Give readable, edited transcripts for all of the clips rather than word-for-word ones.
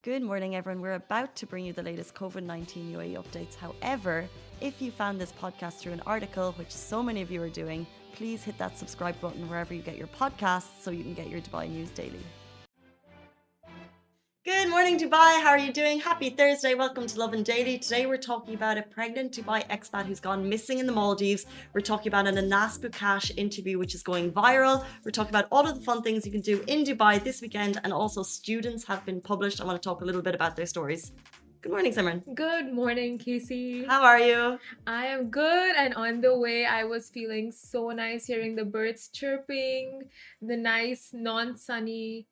Good morning, everyone. We're about to bring you the latest COVID-19 UAE updates. However, if you found this podcast through an article, which so many of you are doing, please hit that subscribe button wherever you get your podcasts so you can get your Dubai news daily. Good morning, Dubai. How are you doing? Happy Thursday. Welcome to Lovin Daily. Today we're talking about a pregnant Dubai expat who's gone missing in the Maldives. We're talking about an Anas Bukash interview which is going viral. We're talking about all of the fun things you can do in Dubai this weekend, and also students have been published. I want to talk a little bit about their stories. Good morning, Simran. Good morning, Casey. How are you? I am good, and on the way, I was feeling so nice hearing the birds chirping, the nice non-sunny,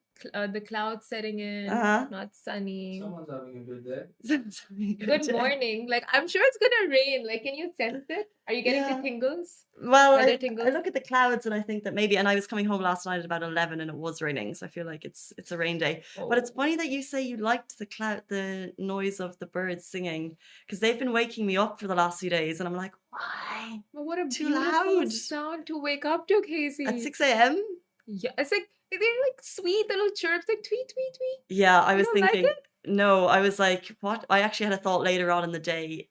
the clouds setting in, not sunny. Someone's having a good day. Good morning. Like, I'm sure it's gonna rain. Like, can you sense it? Are you getting the tingles? Well, Weather I tingles? look at the clouds and I think that maybe, and I was coming home last night at about 11 and it was raining, so I feel like it's a rain day. But it's funny that you say you liked the noise of the birds singing, because they've been waking me up for the last few days, and I'm like, why? But what a Too beautiful loud. sound to wake up to, Casey. At 6 a.m.? Yeah, it's like they're like sweet little chirps, like tweet, tweet, tweet. Yeah, I You was don't like thinking, it? no, I was like, what? I actually had a thought later on in the day.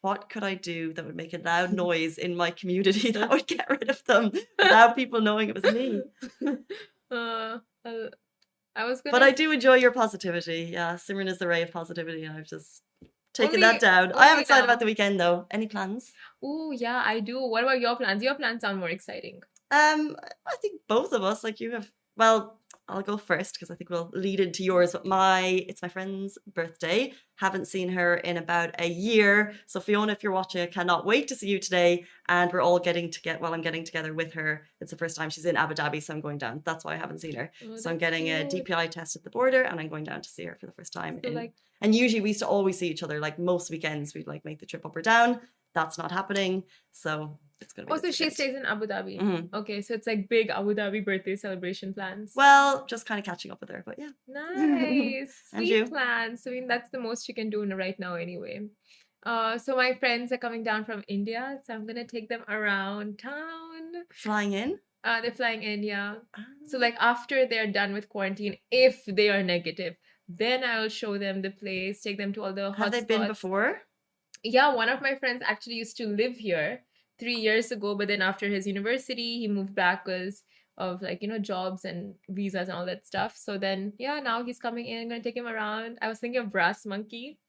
What could I do that would make a loud noise in my community that would get rid of them without people knowing it was me? uh, I was gonna But I do enjoy your positivity. Yeah, Simran is the ray of positivity, and I've just taken that only down. I am only excited now. about the weekend, though. Any plans? Oh, yeah, I do. What about your plans? Your plans sound more exciting. I think both of us, like you have. Well, I'll go first because I think we'll lead into yours. But it's my friend's birthday. Haven't seen her in about a year. So Fiona, if you're watching, I cannot wait to see you today. And we're all I'm getting together with her. It's the first time she's in Abu Dhabi, so I'm going down. That's why I haven't seen her. Oh, So I'm that's getting a cute. DPI test at the border, and I'm going down to see her for the first time. So, like, And usually we used to always see each other. Like most weekends, we'd like make the trip up or down. That's not happening. So it's going to be. oh, this so she weekend. stays in Abu Dhabi. Mhm. Okay, so it's like big Abu Dhabi birthday celebration plans. Well, just kind of catching up with her, but yeah. Nice. And Sweet you? plans. I mean, that's the most you can do right now anyway. So my friends are coming down from India, so I'm gonna take them around town. Flying in? They're flying in, yeah. Ah. So like after they're done with quarantine, if they are negative, then I'll show them the place, take them to all the Have they been hotspots. before? Yeah, one of my friends actually used to live here 3 years ago, but then after his university, he moved back because of like, jobs and visas and all that stuff. So then, yeah, now he's coming in. I'm gonna take him around. I was thinking of Brass Monkey.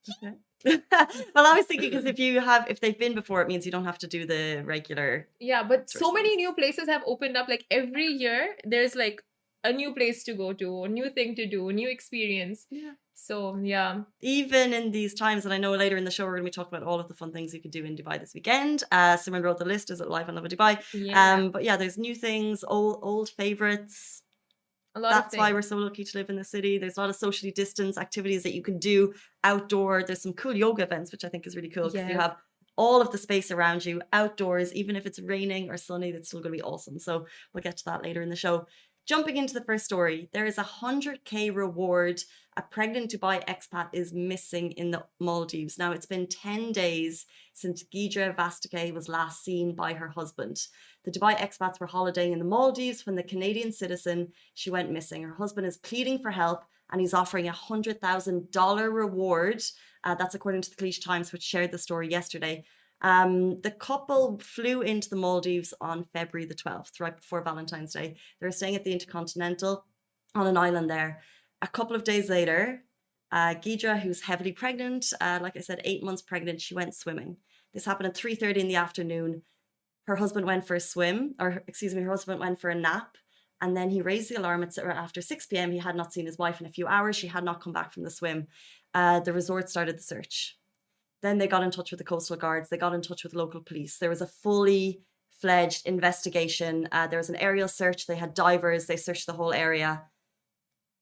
Well, I was thinking because if they've been before, it means you don't have to do the regular. Yeah, but so many Tourist new places have opened up. Like every year, there's like a new place to go to, a new thing to do, a new experience. Yeah. So yeah. Even in these times, and I know later in the show we're going to be talking about all of the fun things you can do in Dubai this weekend. Simran wrote the list. Is it live on Love in Dubai? Yeah. But yeah, there's new things, old favorites. A lot That's of why things. we're so lucky to live in the city. There's a lot of socially distanced activities that you can do outdoor. There's some cool yoga events, which I think is really cool because you Yes. have all of the space around you outdoors. Even if it's raining or sunny, that's still going to be awesome. So we'll get to that later in the show. Jumping into the first story, there is a 100K reward. A pregnant Dubai expat is missing in the Maldives. Now, it's been 10 days since Gidra Vastake was last seen by her husband. The Dubai expats were holidaying in the Maldives when the Canadian citizen, she went missing. Her husband is pleading for help and he's offering a $100,000 reward. That's according to the Khaleej Times, which shared the story yesterday. The couple flew into the Maldives on February the 12th, right before Valentine's Day. They were staying at the Intercontinental on an island there. A couple of days later, Gidra, who's heavily pregnant, like I said, 8 months pregnant, she went swimming. This happened at 3:30 in the afternoon. Her husband went for a swim, her husband went for a nap. And then he raised the alarm after 6 p.m. He had not seen his wife in a few hours. She had not come back from the swim. The resort started the search. Then they got in touch with the coastal guards. They got in touch with local police. There was a fully fledged investigation. There was an aerial search. They had divers. They searched the whole area.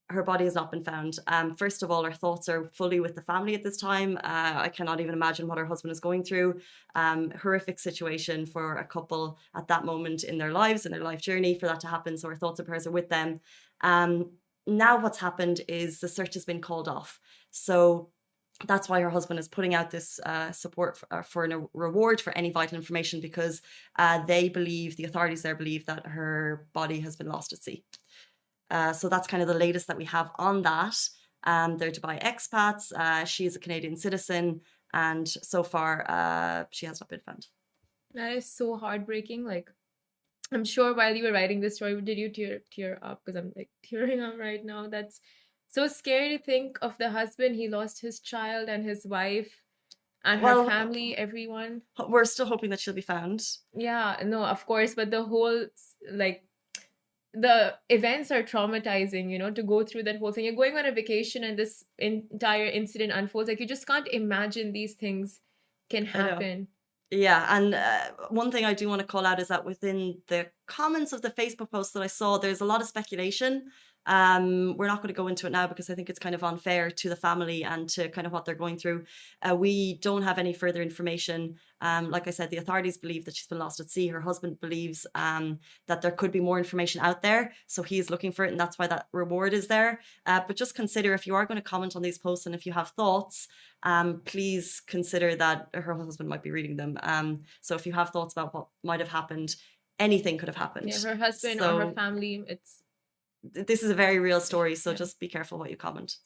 Her body has not been found. First of all, our thoughts are fully with the family at this time. I cannot even imagine what her husband is going through. Horrific situation for a couple at that moment in their lives, in their life journey, for that to happen. So our thoughts and prayers are with them. Now what's happened is the search has been called off. So that's why her husband is putting out this support for a reward for any vital information, because the authorities there believe that her body has been lost at sea. So that's kind of the latest that we have on that. They're Dubai expats. She is a Canadian citizen, and so far, she has not been found. That is so heartbreaking. Like, I'm sure while you were writing this story, did you tear up? Because I'm like tearing up right now. That's so scary to think of the husband. He lost his child and his wife and her Well, family, everyone. we're still hoping that she'll be found. Yeah, no, of course, but the whole like the events are traumatizing, to go through that whole thing. You're going on a vacation and this entire incident unfolds. Like, you just can't imagine these things can I know. happen. Yeah, and one thing I do want to call out is that within the comments of the Facebook post that I saw, there's a lot of speculation. We're not going to go into it now because I think it's kind of unfair to the family and to kind of what they're going through. We don't have any further information. Like I said, the authorities believe that she's been lost at sea. Her husband believes that there could be more information out there, so he's looking for it, and that's why that reward is there. But just consider, if you are going to comment on these posts and if you have thoughts, please consider that her husband might be reading them. So if you have thoughts about what might have happened, anything could have happened. Yeah, her husband or her So family, it's this is a very real story. So yeah, just be careful what you comment.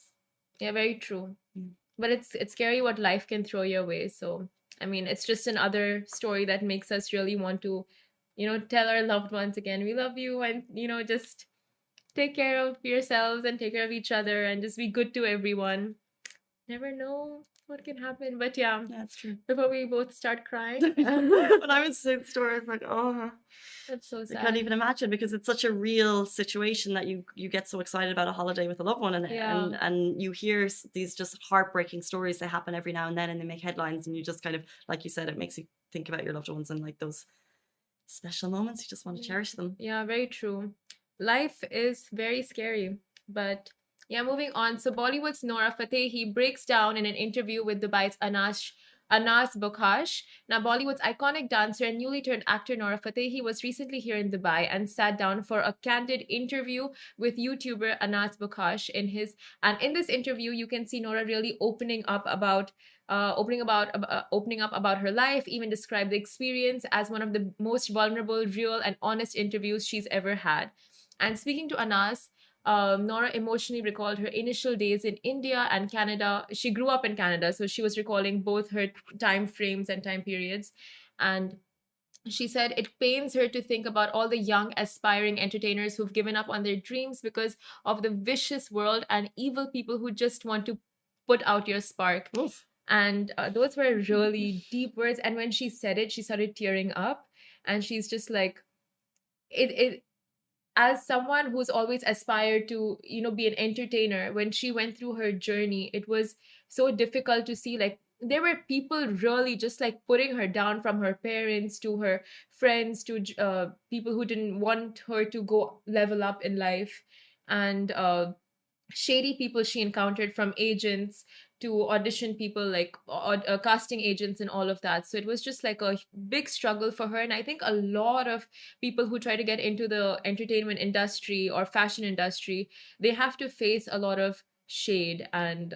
yeah, very true. Mm. But it's scary what life can throw your way. So I mean, it's just another story that makes us really want to, tell our loved ones again, we love you, and just take care of yourselves and take care of each other and just be good to everyone. Never know what can happen. But yeah, Yeah, that's true. before we both start crying, When I was saying the story, I was like, oh, that's so I can't sad. even imagine, because it's such a real situation that you get so excited about a holiday with a loved one, and Yeah. you hear these just heartbreaking stories. They happen every now and then, and they make headlines, and you just kind of, like you said, it makes you think about your loved ones and like those special moments. You just want to Yeah, cherish them. yeah, very true. Life is very scary, but yeah, moving on. So Bollywood's Nora Fatehi breaks down in an interview with Dubai's Anas Bokhash. Now, Bollywood's iconic dancer and newly turned actor Nora Fatehi was recently here in Dubai and sat down for a candid interview with YouTuber Anas Bokhash. And in this interview, you can see Nora really opening up about her life, even described the experience as one of the most vulnerable, real, and honest interviews she's ever had. And speaking to Anas, Nora emotionally recalled her initial days in India and Canada. She grew up in Canada, so she was recalling both her time frames and time periods. And she said it pains her to think about all the young, aspiring entertainers who've given up on their dreams because of the vicious world and evil people who just want to put out your spark. Oof. And those were really deep words. And when she said it, she started tearing up. And she's just like, it as someone who's always aspired to be an entertainer, when she went through her journey, it was so difficult to see, like, there were people really just like putting her down, from her parents to her friends to people who didn't want her to go level up in life, and shady people she encountered, from agents to audition people, like casting agents and all of that. So it was just like a big struggle for her. And I think a lot of people who try to get into the entertainment industry or fashion industry, they have to face a lot of shade and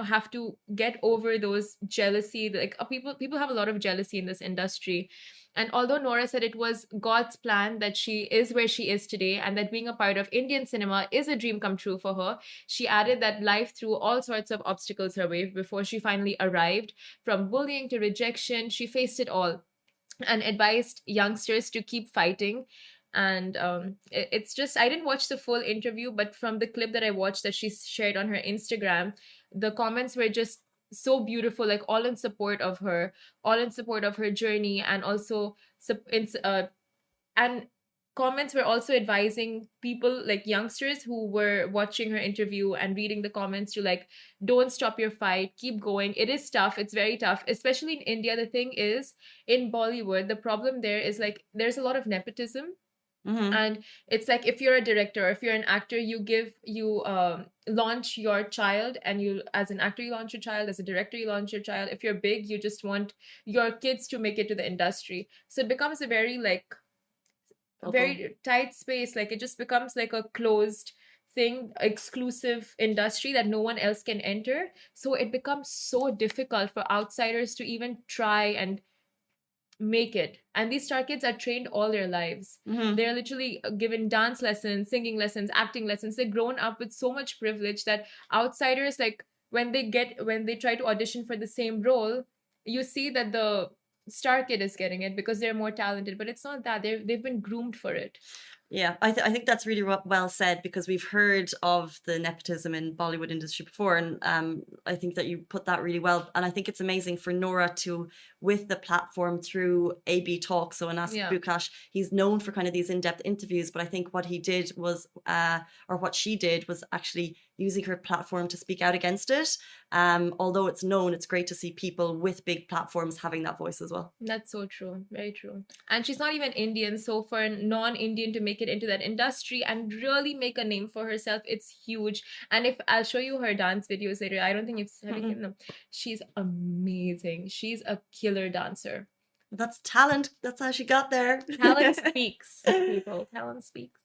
have to get over those jealousy. Like people have a lot of jealousy in this industry. And although Nora said it was God's plan that she is where she is today, and that being a part of Indian cinema is a dream come true for her, she added that life threw all sorts of obstacles her way before she finally arrived. From bullying to rejection, she faced it all, and advised youngsters to keep fighting. And it's just, I didn't watch the full interview, but from the clip that I watched that she shared on her Instagram, the comments were just so beautiful, like all in support of her, all in support of her journey, and also and comments were also advising people, like youngsters who were watching her interview and reading the comments, to like, don't stop your fight, keep going. It is tough, it's very tough, especially in India. The thing is, in Bollywood, the problem there is like there's a lot of nepotism. Mm-hmm. And it's like, if you're a director or if you're an actor, you launch your child, and you, as an actor, you launch your child, as a director, you launch your child. If you're big, you just want your kids to make it to the industry. So it becomes a very like Bubble. very tight space. Like, it just becomes like a closed thing, exclusive industry that no one else can enter. So it becomes so difficult for outsiders to even try and make it. And these star kids are trained all their lives. Mhm. They're literally given dance lessons, singing lessons, acting lessons. They've grown up with so much privilege that outsiders, like when they try to audition for the same role, you see that the star kid is getting it because they're more talented. But it's not that. They've been groomed for it. Yeah, I think that's really well said, because we've heard of the nepotism in Bollywood industry before, and I think that you put that really well. And I think it's amazing for Nora to, with the platform through AB Talk, so in Ask Yeah. Bukash, he's known for kind of these in-depth interviews, but I think what he did was, or what she did was actually using her platform to speak out against it. Although it's known, it's great to see people with big platforms having that voice as well. That's so true. Very true. And she's not even Indian. So for a non-Indian to make it into that industry and really make a name for herself, it's huge. And if I'll show you her dance videos later, I don't think you've have you seen them. She's amazing. She's a killer dancer. That's talent. That's how she got there. Talent speaks, people. Talent speaks.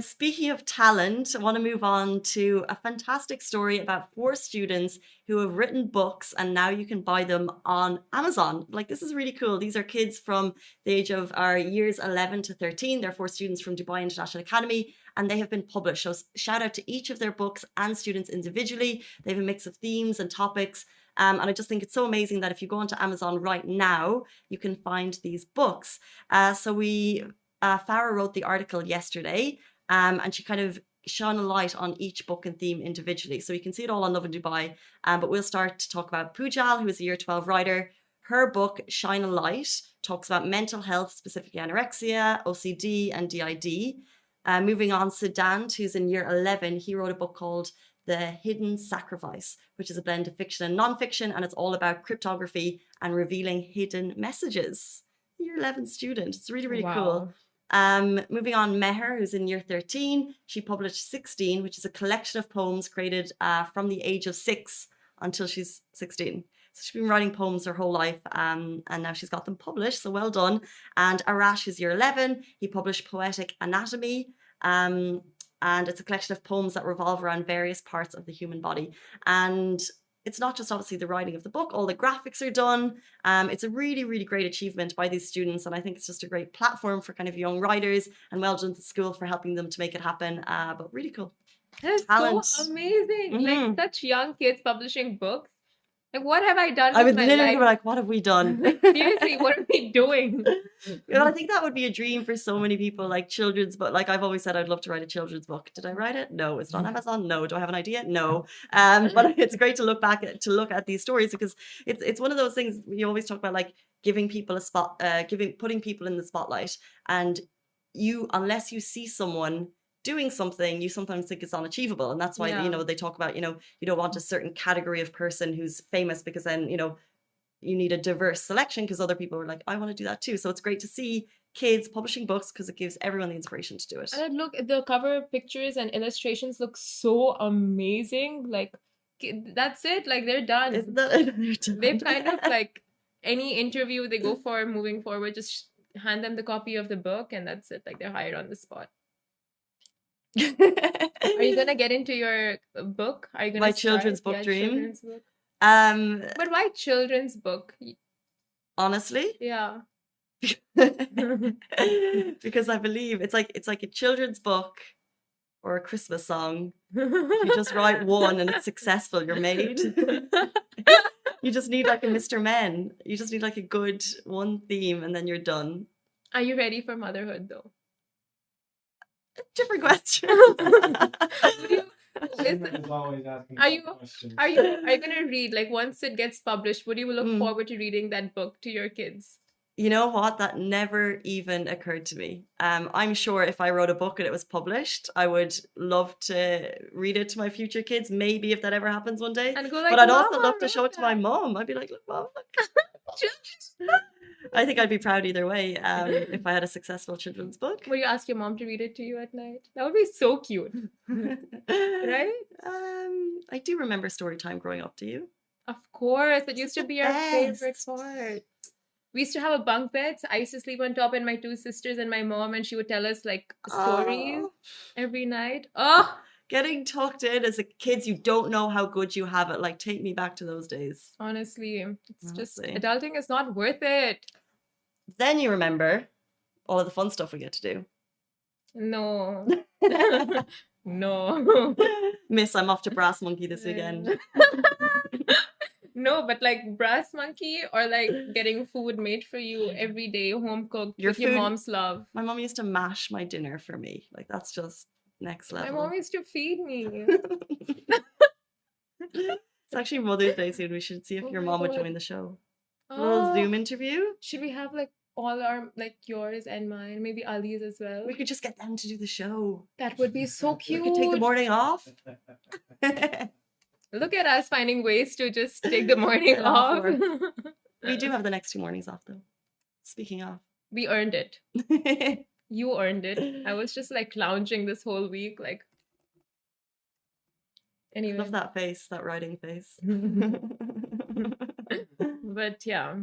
Speaking of talent, I want to move on to a fantastic story about 4 students who have written books, and now you can buy them on Amazon. Like, this is really cool. These are kids from the age of our years 11 to 13. They're 4 students from Dubai International Academy, and they have been published. So shout out to each of their books and students individually. They have a mix of themes and topics. And I just think it's so amazing that if you go onto Amazon right now, you can find these books. So Farah wrote the article yesterday, and she kind of shone a light on each book and theme individually. So you can see it all on Lovin Dubai. But we'll start to talk about Pujal, who is a year 12 writer. Her book, Shine a Light, talks about mental health, specifically anorexia, OCD, and DID. Moving on, Siddhant, who's in year 11, he wrote a book called The Hidden Sacrifice, which is a blend of fiction and nonfiction, and it's all about cryptography and revealing hidden messages. Year 11 student. It's really, really cool. Moving on, Meher, who's in year 13, she published 16, which is a collection of poems created from the age of 6 until she's 16. So she's been writing poems her whole life, and now she's got them published, so well done. And Arash is year 11. He published Poetic Anatomy, and it's a collection of poems that revolve around various parts of the human body. And it's not just obviously the writing of the book, all the graphics are done. It's a really, really great achievement by these students, and I think it's just a great platform for kind of young writers, and well done to school for helping them to make it happen. But really cool. That's Talent. so amazing. Mhm. Like such young kids publishing books. Like, what have I done I with was my literally life? like, what have we done? Like, seriously, what are we doing? Well, I think that would be a dream for so many people, like children's book. Like I've always said, I'd love to write a children's book. Did I write it? No. Is it on Amazon? No. Do I have an idea? No. But it's great to look back to look at these stories, because it's one of those things you always talk about, like giving people a spot, putting people in the spotlight, and unless you see someone doing something, you sometimes think it's unachievable, and that's why Yeah. they talk about you don't want a certain category of person who's famous, because then you need a diverse selection, because other people are like, I want to do that too. So it's great to see kids publishing books, because it gives everyone the inspiration to do it. And look, the cover pictures and illustrations look so amazing. Like, that's it. Like, they're done. Isn't that They've kind of like any interview they go for moving forward, just hand them the copy of the book, and that's it. Like, they're hired on the spot. Are you gonna get into your book? Are you gonna My start? children's book Yeah, dream? children's book. But why children's book? Honestly, Yeah. because I believe it's like a children's book or a Christmas song. If you just write one and it's successful, you're made. You just need like a Mr. Men. You just need like a good one theme, and then you're done. Are you ready for motherhood though? Different question. Are you gonna read, like, once it gets published, would you look forward to reading that book to your kids? You know what? That never even occurred to me. I'm sure if I wrote a book and it was published, I would love to read it to my future kids. Maybe if that ever happens one day. And go like, but I'd also "Mama, love to show it to my that." mom. I'd be like, look, mom. I think I'd be proud either way if I had a successful children's book. Will you ask your mom to read it to you at night? That would be so cute. Right? I do remember story time growing up. Do you? Of course. It used to be our favorite best. part. We used to have a bunk bed. So I used to sleep on top, and my 2 sisters and my mom, and she would tell us like stories Oh. every night. Oh, Getting tucked in as a kids, you don't know how good you have it. Like, take me back to those days. honestly, it's just Honestly. adulting is not worth it. Then you remember all of the fun stuff we get to do. No. No. Miss, I'm off to Brass Monkey this weekend. No, but like Brass Monkey or like getting food made for you every day, home cooked Your with your food- mom's love. My mom used to mash my dinner for me. Like, that's just next My level. mom used to feed me. It's actually Mother's Day soon. We should see if Oh your my mom would God. join the show. A little Oh, Zoom interview. should we have like all our, like yours and mine, maybe Ali's as well? We could just get them to do the show. That would be so We cute. could take the morning off. Look at us finding ways to just take the morning Get off off. work. We do have the next 2 mornings off, though. Speaking of. We earned it. You earned it. I was just like lounging this whole week, like. Anyway. Love that face, that riding face. But yeah.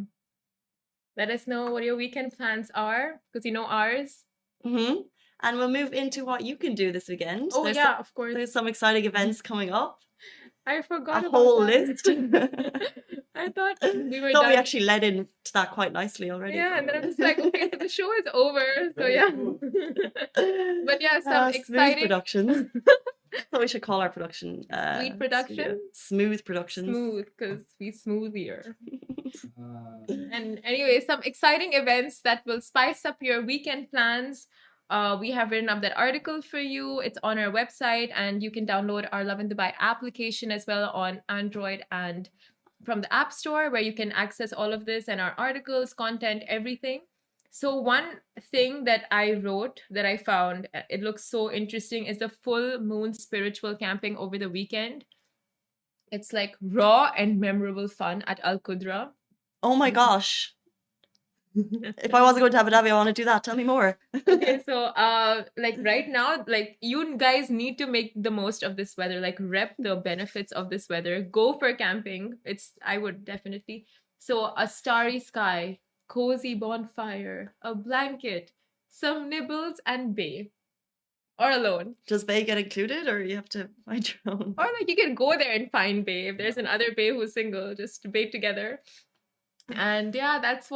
Let us know what your weekend plans are, because you know ours. Mm-hmm. And we'll move into what you can do this weekend. Oh, There's yeah, of course. There's some exciting events coming up. I forgot A about whole that. list. I thought we were Thought done. we actually led into that quite nicely already. Yeah, and then I'm just like, okay, so the show is over. So yeah. But yeah, some Smooth exciting Productions. That's what we should call our production. Sweet production? studio. Smooth Productions. Smooth, because we smoothier. And anyway, some exciting events that will spice up your weekend plans. We have written up that article for you. It's on our website, and you can download our Lovin Dubai application as well on Android and from the App Store, where you can access all of this and our articles, content, everything. So one thing that I wrote that I found, it looks so interesting, is the full moon spiritual camping over the weekend. It's like raw and memorable fun at Al Qudra. Oh my gosh. If I wasn't going to Abu Dhabi, I want to do that. Tell me more. Okay, so like right now, like you guys need to make the most of this weather, like rep the benefits of this weather. Go for camping. I would definitely. So a starry sky, cozy bonfire, a blanket, some nibbles, and bae. Or alone. Does Bay get included, or you have to find your own? Or like you can go there and find bae. If there's another bae who's single, just bae together. And yeah, that's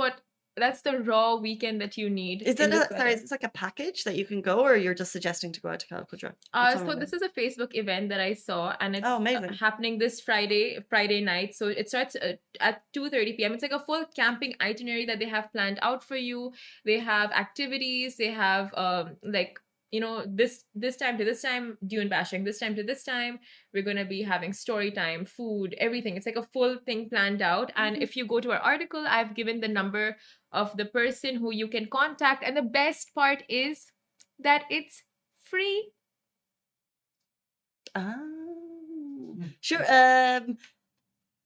the raw weekend that you need. Is in it this sorry, weather. is this like a package that you can go, or you're just suggesting to go out to Calcutta? So this is a Facebook event that I saw, and it's amazing. happening this Friday night. So it starts at 2:30 p.m. It's like a full camping itinerary that they have planned out for you. They have activities. They have like, you know, this time to this time, dune bashing. This time to this time, we're gonna be having story time, food, everything. It's like a full thing planned out. And if you go to our article, I've given the number of the person who you can contact. And the best part is that it's free. Sure.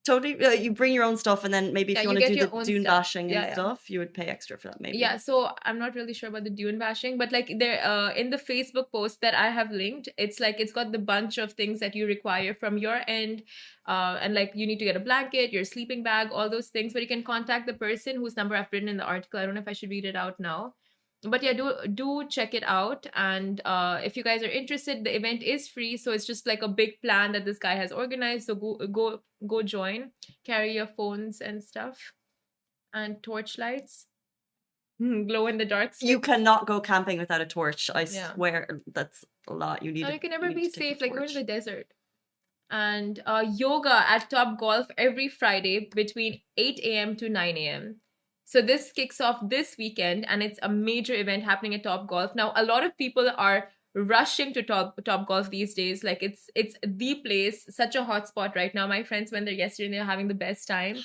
Totally. You bring your own stuff, and then maybe if Yeah, you you want to get do your the own dune stuff. bashing Yeah, and yeah. stuff, you would pay extra for that, maybe. Yeah, so I'm not really sure about the dune bashing, but like there in the Facebook post that I have linked, it's like it's got the bunch of things that you require from your end, and like you need to get a blanket, your sleeping bag, all those things. But you can contact the person whose number I've written in the article. I don't know if I should read it out now, but yeah, do check it out. And if you guys are interested, the event is free, so it's just like a big plan that this guy has organized. So go join. Carry your phones and stuff, and torch lights. Glow in the dark sticks. You cannot go camping without a torch. I Yeah. swear that's a lot. You need. No, you can never need be to take a safe. Like we're in torch. the desert. And yoga at Top Golf every Friday between 8 a.m. to 9 a.m. So this kicks off this weekend, and it's a major event happening at Top Golf. Now, a lot of people are rushing to Top Golf these days. Like it's the place, such a hot spot right now. My friends went there yesterday, and they're having the best time.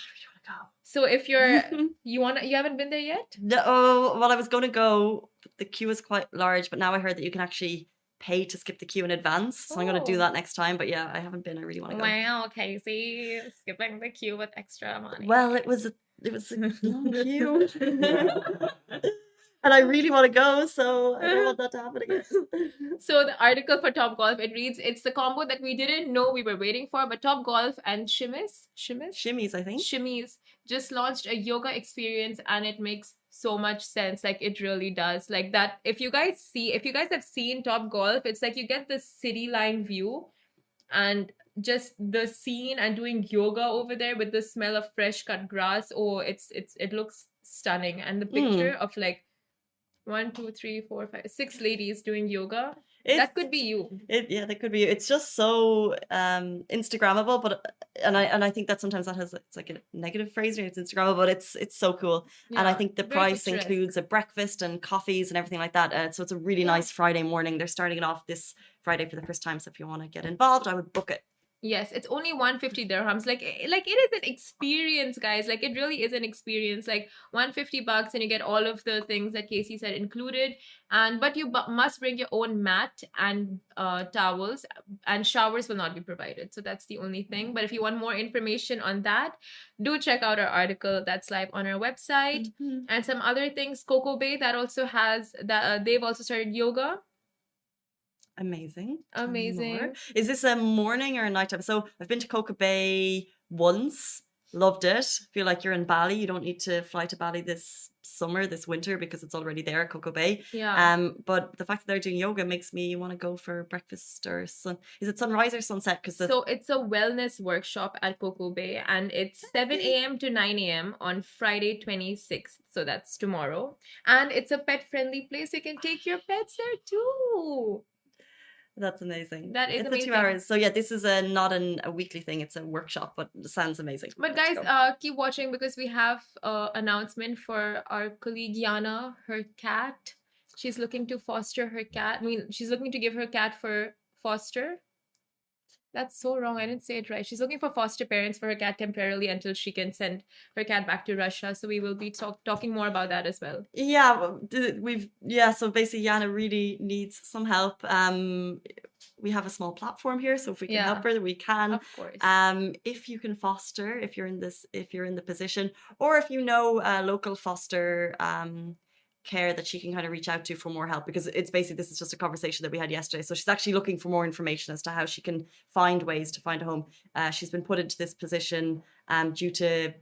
So if you're you haven't been there yet? No, well, I was going to go, but the queue is quite large. But now I heard that you can actually pay to skip the queue in advance. So I'm going to do Oh. that next time. But yeah, I haven't been. I really want to go. Wow, Casey, skipping the queue with extra money. Well, it was a long queue. And I really want to go, so I don't want that to happen again. So the article for Top Golf, it reads, it's the combo that we didn't know we were waiting for, but Top Golf and Shimmies, I think. Shimmies just launched a yoga experience, and it makes so much sense. Like it really does. Like that, if you guys have seen Top Golf, it's like you get this city line view and just the scene and doing yoga over there with the smell of fresh cut grass. Oh, it looks stunning. And the picture of like 1, 2, 3, 4, 5, 6 ladies doing yoga. That could be you. Yeah, that could be. It's just so Instagrammable, but and I think that sometimes that has it's like a negative phrase when it's Instagrammable, but it's so cool. And I Yeah, think the very price picturesque. includes a breakfast and coffees and everything like that. So it's a really nice Friday morning. They're starting it off this Friday for the first time. So if you want to get involved, I would book it. Yes, it's only 150 dirhams. Like it is an experience, guys. Like it really is an experience. Like 150 bucks and you get all of the things that Casey said included. And but you must bring your own mat and towels, and showers will not be provided. So that's the only thing. But if you want more information on that, do check out our article that's live on our website. And some other things, Coco Bay that also has that they've also started yoga. Amazing. Amazing. Is this a morning or a nighttime? So I've been to Coca Bay once, loved it. Feel like you're in Bali. You don't need to fly to Bali this summer, this winter, because it's already there, Coco Bay. Yeah. But the fact that they're doing yoga makes me want to go for breakfast or is it sunrise or sunset? So it's a wellness workshop at Coco Bay, and it's 7 a.m. to 9 a.m. on Friday 26th. So that's tomorrow. And it's a pet-friendly place. You can take your pets there too. That's amazing. That is it's amazing. 2 hours. So yeah, this is not a weekly thing. It's a workshop, but it sounds amazing. But guys, keep watching because we have announcement for our colleague Yana, her cat. She's looking to foster her cat. I mean, she's looking to give her cat for foster. That's so wrong. I didn't say it right. She's looking for foster parents for her cat temporarily until she can send her cat back to Russia. So we will be talking more about that as well. Yeah, so basically Yana really needs some help. We have a small platform here, so if we can help her, we can. Of course. If you can foster, if you're in the position, or if you know a local foster care that she can kind of reach out to for more help, because it's basically, this is just a conversation that we had yesterday. So she's actually looking for more information as to how she can find ways to find a home. She's been put into this position due to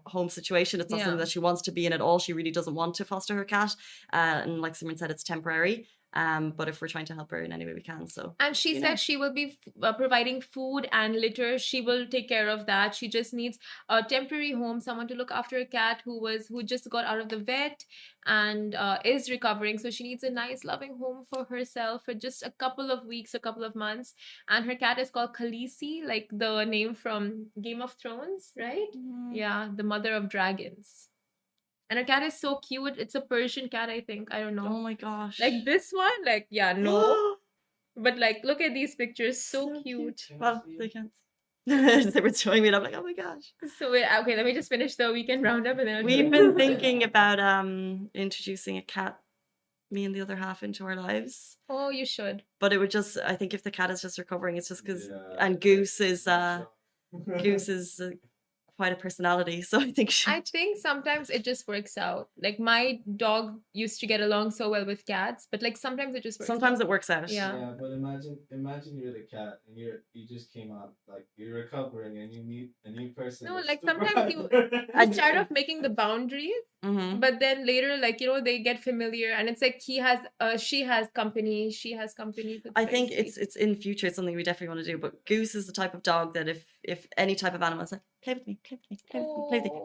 home situation. It's not something that she wants to be in at all. She really doesn't want to foster her cat, and like Simran said, it's temporary. But if we're trying to help her in any way we can, and she said she will be providing food and litter. She will take care of that. She just needs a temporary home, someone to look after a cat who just got out of the vet and is recovering. So she needs a nice, loving home for herself for just a couple of weeks, a couple of months. And her cat is called Khaleesi, like the name from Game of Thrones, right? Yeah, the mother of dragons. And her cat is so cute. It's a Persian cat, I think. I don't know. Oh my gosh. Like this one? Like, yeah, no. But like, look at these pictures. So cute. Well, they can't. They were showing me and I'm like, oh my gosh. So wait, okay, let me just finish the weekend roundup and then we've been thinking about introducing a cat, me and the other half, into our lives. Oh, you should. But it would just, I think if the cat is just recovering, it's just because, and Goose is quite a personality, so I think sometimes it just works out. Like my dog used to get along so well with cats, but like sometimes it just works out. It works out. Yeah, but imagine you're the cat and you just came out, like you're recovering and you meet a new person. No, like sometimes you start off making the boundaries, but then later, like they get familiar, and it's like she has company. I think it's in future. It's something we definitely want to do. But Goose is the type of dog that if any type of animal is like, play with me,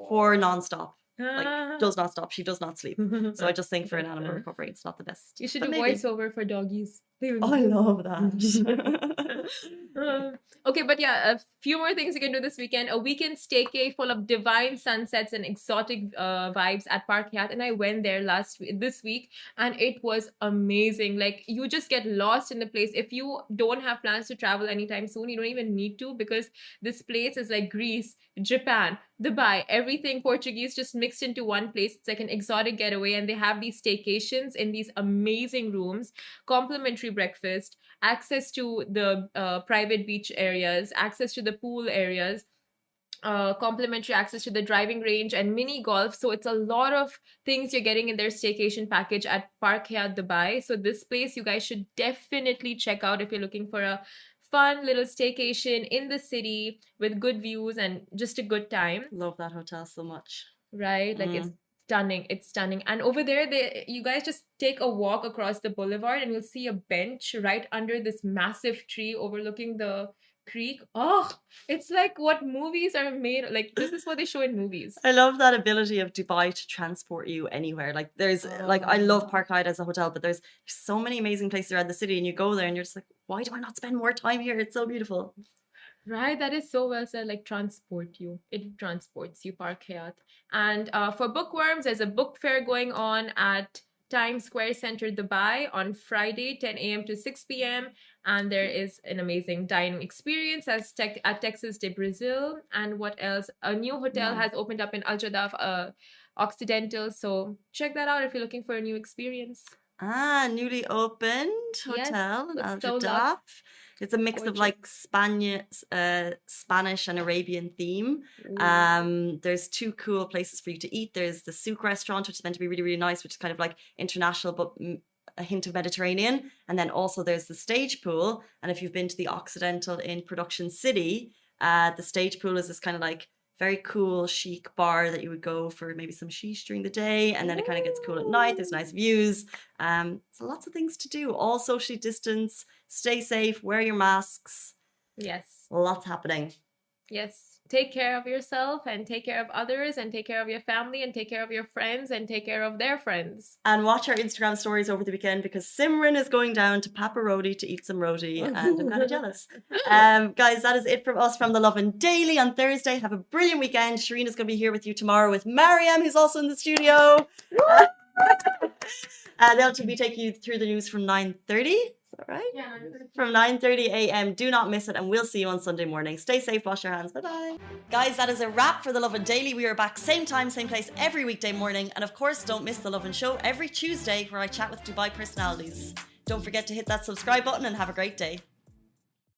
for non-stop. Like does not stop. She does not sleep. So I just think for an animal recovery, it's not the best. You should do voiceover for doggies. Oh, I love that. Okay, but yeah, a few more things you can do this weekend. A weekend staycay full of divine sunsets and exotic vibes at Park Hyatt, and I went there this week, and it was amazing. Like you just get lost in the place. If you don't have plans to travel anytime soon, you don't even need to, because this place is like Greece, Japan, Dubai, everything Portuguese just mixed into one place. It's like an exotic getaway, and they have these staycations in these amazing rooms, complimentary breakfast, access to the private beach areas, access to the pool areas, complimentary access to the driving range and mini golf. So it's a lot of things you're getting in their staycation package at Park Hyatt Dubai. So this place you guys should definitely check out if you're looking for a fun little staycation in the city with good views and just a good time. Love that hotel so much. Right? Like it's stunning. And over there, you guys just take a walk across the boulevard and you'll see a bench right under this massive tree overlooking the Creek. Oh, it's like what movies are made. Like this is what they show in movies. I love that ability of Dubai to transport you anywhere. Like there's like I love Park Hyatt as a hotel, but there's so many amazing places around the city, and you go there and you're just like, why do I not spend more time here? It's so beautiful. Right, that is so well said. Like transport you, it transports you, Park Hyatt. And for bookworms, there's a book fair going on at Times Square Center, Dubai, on Friday, 10 a.m. to 6 p.m. And there is an amazing dining experience at Texas de Brazil. And what else? A new hotel has opened up in Al Jadaf, Occidental. So check that out if you're looking for a new experience. Newly opened hotel in with Al so Jadaf. lots- It's a mix of Gorgeous. like Spanish and Arabian theme. There's two cool places for you to eat. There's the Souk restaurant, which is meant to be really, really nice, which is kind of like international, but a hint of Mediterranean. And then also there's the stage pool. And if you've been to the Occidental in Production City, the stage pool is this kind of like very cool chic bar that you would go for maybe some sheesh during the day, and then it kind of gets cool at night. There's nice views. So lots of things to do, all socially distance, stay safe, wear your masks. Yes. Lots happening. Yes. Take care of yourself and take care of others and take care of your family and take care of your friends and take care of their friends. And watch our Instagram stories over the weekend, because Simran is going down to Papa Roti to eat some roti, and I'm kind of jealous. Guys, that is it from us from the Lovin Daily on Thursday. Have a brilliant weekend. Shireen is going to be here with you tomorrow with Mariam, who's also in the studio. They'll be taking you through the news from 9:30. Is that right? Yeah. From 9:30 a.m. Do not miss it, and we'll see you on Sunday morning. Stay safe, wash your hands. Bye-bye. Guys, that is a wrap for the Lovin Daily. We are back same time, same place every weekday morning. And of course, don't miss the Lovin Show every Tuesday, where I chat with Dubai personalities. Don't forget to hit that subscribe button and have a great day.